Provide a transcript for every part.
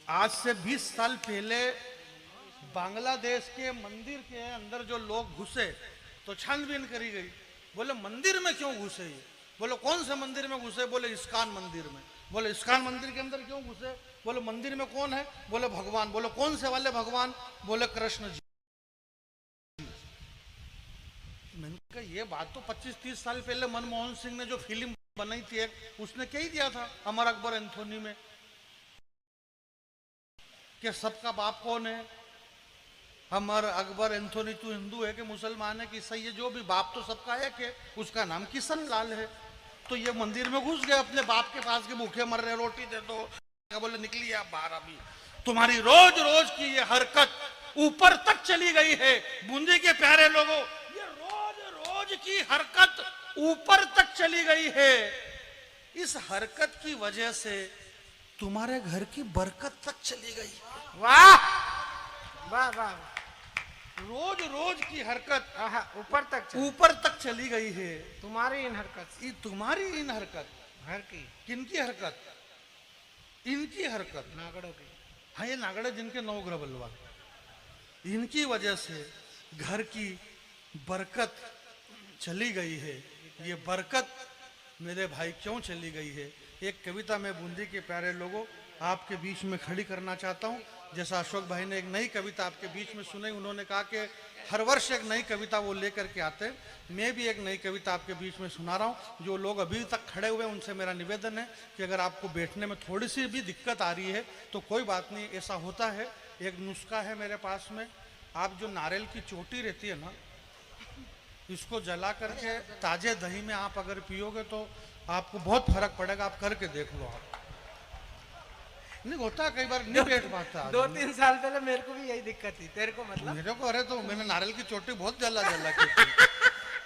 आज से 20 साल पहले बांग्लादेश के मंदिर के अंदर जो लोग घुसे तो छानबीन करी गई। बोले मंदिर में क्यों घुसे ये? बोले कौन से मंदिर में घुसे? बोले इस्कान मंदिर में। बोले इस्कान मंदिर के अंदर क्यों घुसे? बोले मंदिर में कौन है? बोले भगवान। बोले कौन से वाले भगवान? बोले कृष्ण जी। मैंने कहा ये बात तो 25-30 साल पहले मनमोहन सिंह ने जो फिल्म बनाई थी एक, उसने कह ही दिया था अमर अकबर एंथोनी में कि सबका बाप कौन है? अमर अकबर एंथोनी, तू हिंदू है कि मुसलमान है कि ईसाई है, जो भी बाप तो सबका एक है, उसका नाम किशन लाल है। तो ये मंदिर में घुस गए अपने बाप के पास के, भूखे मर रहे, रोटी दे दो। बोले निकलिए आप बाहर, अभी तुम्हारी रोज रोज की ये हरकत ऊपर तक चली गई है। बूंदी के प्यारे लोगों, ये रोज रोज की हरकत ऊपर तक चली गई है। इस हरकत की वजह से तुम्हारे घर की बरकत तक चली गई। वाह वाह वाह, रोज रोज की हरकत ऊपर तक चली गई है। तुम्हारी इन हरकत, तुम्हारी इन हरकत, घर की, किनकी हरकत? इनकी हरकत, नागड़ों की। हाँ, ये नागड़े जिनके 9 ग्रह बलवान, इनकी वजह से घर की बरकत चली गई है। ये बरकत मेरे भाई क्यों चली गई है? एक कविता में बूंदी के प्यारे लोगों आपके बीच में खड़ी करना चाहता हूँ। जैसा अशोक भाई ने एक नई कविता आपके बीच में सुनाई, उन्होंने कहा कि हर वर्ष एक नई कविता वो लेकर के आते हैं। मैं भी एक नई कविता आपके बीच में सुना रहा हूँ। जो लोग अभी तक खड़े हुए हैं उनसे मेरा निवेदन है कि अगर आपको बैठने में थोड़ी सी भी दिक्कत आ रही है तो कोई बात नहीं, ऐसा होता है। एक नुस्खा है मेरे पास में, आप जो नारियल की चोटी रहती है ना, इसको जला करके ताजे दही में आप अगर पियोगे तो आपको बहुत फर्क पड़ेगा। आप करके देख लो। आप नहीं होता, कई बार नहीं बैठ पाता। 2-3 साल पहले मेरे को भी यही दिक्कत थी। तेरे को मतलब? मेरे को, अरे तो मैंने नारियल की चोटी बहुत जला के पी।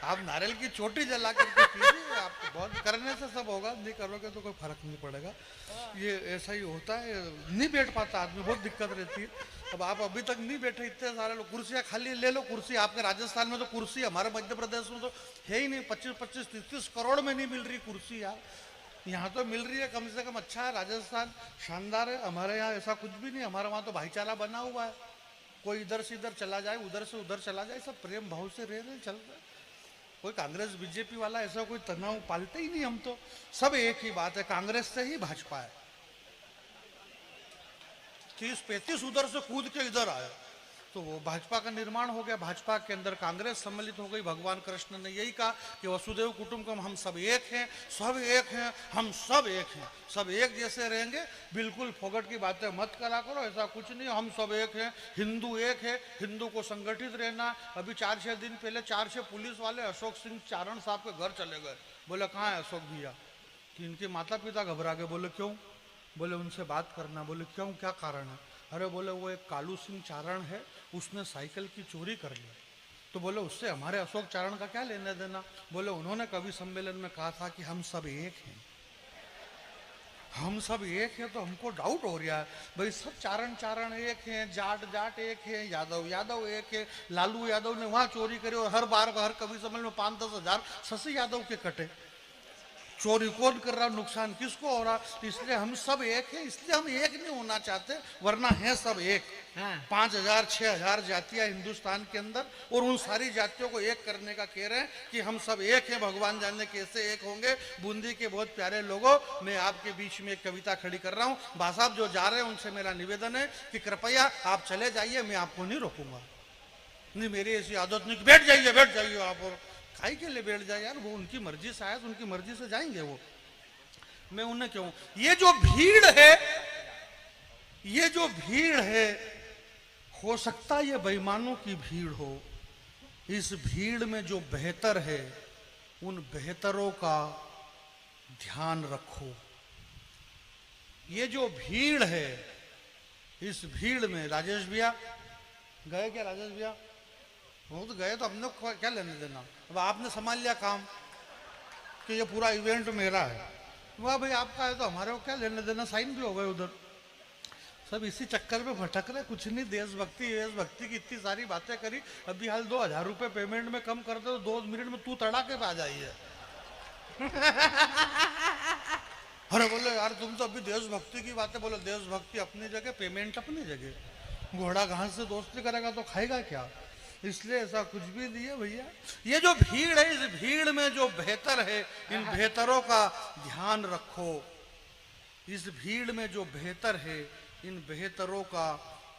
आप नारियल की चोटी जला करके पीजिए, आपको बहुत करने से सब होगा, नहीं करोगे तो कोई फर्क नहीं पड़ेगा। ये ऐसा ही होता है, नहीं बैठ पाता आदमी, बहुत दिक्कत रहती है। अब आप अभी तक नहीं बैठे, इतने सारे लोग, कुर्सियाँ खाली ले लो। कुर्सी आपके राजस्थान में तो कुर्सी, हमारे मध्य प्रदेश में तो है ही नहीं। 25-25, 30-30 करोड़ में नहीं मिल रही कुर्सी यार। यहाँ तो मिल रही है कम से कम। अच्छा है, राजस्थान शानदार है। हमारे यहाँ ऐसा कुछ भी नहीं। हमारे वहाँ तो भाईचारा बना हुआ है। कोई इधर से इधर चला जाए, उधर से उधर चला जाए, सब प्रेम भाव से रह रहे, चल रहे। कोई कांग्रेस बीजेपी वाला ऐसा कोई तनाव पालते ही नहीं। हम तो सब एक ही बात है, कांग्रेस से ही भाजपा है। 30-35 उधर से कूद के इधर आया तो वो भाजपा का निर्माण हो गया। भाजपा के अंदर कांग्रेस सम्मिलित हो गई। भगवान कृष्ण ने यही कहा कि वसुदेव कुटुंबकम, हम सब एक हैं, सब एक हैं, हम सब एक हैं, सब एक जैसे रहेंगे। बिल्कुल फोगट की बातें मत करा करो, ऐसा कुछ नहीं। हम सब एक हैं, हिंदू एक है, हिंदू को संगठित रहना। अभी 4-6 दिन पहले 4-6 पुलिस वाले अशोक सिंह चारण साहब के घर चले गए। बोले कहाँ है अशोक भैया? कि इनके माता पिता घबरा गए। बोले क्यों? बोले उनसे बात करना। बोले क्यों, क्या कारण है? अरे बोले वो एक कालू सिंह चारण है, उसने साइकिल की चोरी कर ली। तो बोले उससे हमारे अशोक चारण का क्या लेना देना? बोले उन्होंने कवि सम्मेलन में कहा था कि हम सब एक हैं, हम सब एक हैं। तो हमको डाउट हो रहा है भाई, सब चारण चारण एक हैं, जाट जाट एक है, यादव यादव एक है। लालू यादव ने वहां चोरी करी और हर बार हर कवि सम्मेलन में 5-10 हजार शशि यादव के कटे। चोरी कौन कर रहा, नुकसान किसको हो रहा? इसलिए हम सब एक है। इसलिए हम एक नहीं होना चाहते, वरना है सब एक। 5,000-6,000 जातियां हिंदुस्तान के अंदर, और उन सारी जातियों को एक करने का कह रहे हैं कि हम सब एक हैं। भगवान जाने कैसे एक होंगे। बूंदी के बहुत प्यारे लोगों, मैं आपके बीच में एक कविता खड़ी कर रहा हूँ। बा साहब जो जा रहे हैं उनसे मेरा निवेदन है कि कृपया आप चले जाइए, मैं आपको नहीं रोकूंगा। नहीं, मेरी ऐसी आदत नहीं, बैठ जाइए आप। और काहे के लिए बैठ जाए यार? वो उनकी मर्जी से आए तो उनकी मर्जी से जाएंगे वो, मैं उन्हें क्यों? ये जो भीड़ है, ये जो भीड़ है, हो सकता ये बेईमानों की भीड़ हो। इस भीड़ में जो बेहतर है, उन बेहतरों का ध्यान रखो। ये जो भीड़ है, इस भीड़ में, राजेश भैया गए क्या? राजेश भैया वो तो गए, तो हमने क्या लेने देना? अब आपने संभाल लिया काम कि ये पूरा इवेंट मेरा है। वाह भाई, आपका है तो हमारे को क्या लेने देना? साइन भी हो गए उधर। सब इसी चक्कर में भटक रहे, कुछ नहीं। देशभक्ति की इतनी सारी बातें करी। अभी हाल 2,000 रुपये पेमेंट में कम कर दे तो 2 मिनट में तू तड़ाके पे आ जाइए। अरे बोले यार तुम तो अभी देशभक्ति की बातें बोलो, देशभक्ति अपनी जगह, पेमेंट अपनी जगह। घोड़ा घास से दोस्ती करेगा तो खाएगा क्या, इसलिए ऐसा कुछ भी नहीं है भैया। ये जो भीड़ है, इस भीड़ में जो बेहतर है, इन बेहतरों का ध्यान रखो। इस भीड़ में जो बेहतर है, इन बेहतरों का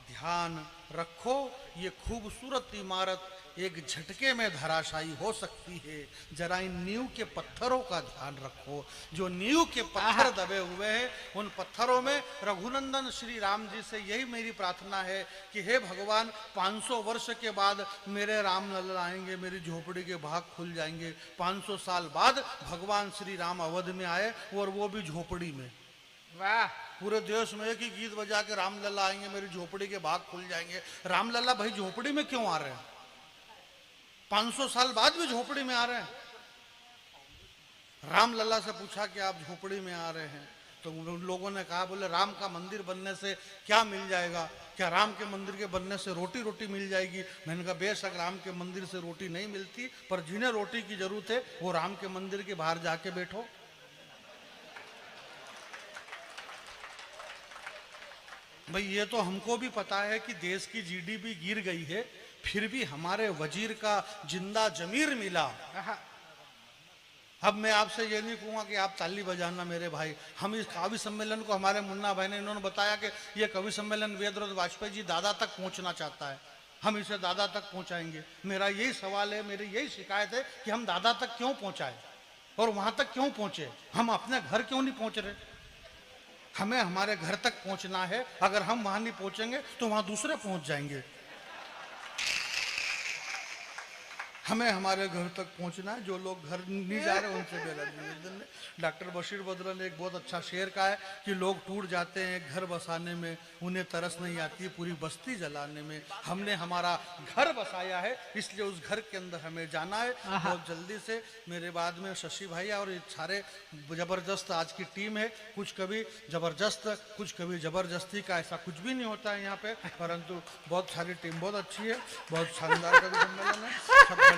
ध्यान रखो। ये खूबसूरत इमारत एक झटके में धराशायी हो सकती है, जरा इन नींव के पत्थरों का ध्यान रखो। जो नींव के पत्थर दबे हुए हैं, उन पत्थरों में रघुनंदन श्री राम जी से यही मेरी प्रार्थना है कि हे भगवान, 500 वर्ष के बाद मेरे राम लल्ला आएंगे, मेरी झोपड़ी के भाग खुल जाएंगे। 500 साल बाद भगवान श्री राम अवध में आए, और वो भी झोपड़ी में। वाह, पूरे देश में एक ही गीत बजा के राम लल्ला आएंगे, मेरी झोपड़ी के भाग खुल जाएंगे। राम लल्ला भाई झोपड़ी में क्यों आ रहे हैं? 500 साल बाद भी झोपड़ी में आ रहे हैं। राम लल्ला से पूछा कि आप झोपड़ी में आ रहे हैं, तो उन लोगों ने कहा, बोले राम का मंदिर बनने से क्या मिल जाएगा? क्या राम के मंदिर के बनने से रोटी रोटी मिल जाएगी? मैंने कहा बेशक राम के मंदिर से रोटी नहीं मिलती, पर जिन्हें रोटी की जरूरत है वो राम के मंदिर के बाहर जाके बैठो। भाई ये तो हमको भी पता है कि देश की जीडीपी गिर गई है, फिर भी हमारे वजीर का जिंदा जमीर मिला। अब मैं आपसे ये नहीं कहूँगा कि आप ताली बजाना मेरे भाई। हम इस कवि सम्मेलन को, हमारे मुन्ना भाई ने, इन्होंने बताया कि ये कवि सम्मेलन वेदव्रत वाजपेयी जी दादा तक पहुँचना चाहता है, हम इसे दादा तक पहुँचाएंगे। मेरा यही सवाल है, मेरी यही शिकायत है कि हम दादा तक क्यों पहुँचाए और वहाँ तक क्यों पहुँचे? हम अपने घर क्यों नहीं पहुँच रहे? हमें हमारे घर तक पहुंचना है। अगर हम वहां नहीं पहुंचेंगे तो वहां दूसरे पहुंच जाएंगे। हमें हमारे घर तक पहुंचना है। जो लोग घर नहीं जा रहे उनसे मेरा निवेदन है। डॉक्टर बशीर बद्रा ने एक बहुत अच्छा शेर कहा है कि लोग टूट जाते हैं घर बसाने में, उन्हें तरस नहीं आती पूरी बस्ती जलाने में। हमने हमारा घर बसाया है, इसलिए उस घर के अंदर हमें जाना है बहुत जल्दी से। मेरे बाद में शशि भाई और ये सारे जबरदस्त आज की टीम है। कुछ कभी जबरदस्त, कुछ कभी जबरदस्ती का, ऐसा कुछ भी नहीं होता है यहाँ पे, परंतु बहुत सारी टीम बहुत अच्छी है, बहुत शानदार कवि सम्मेलन है, सब बढ़िया।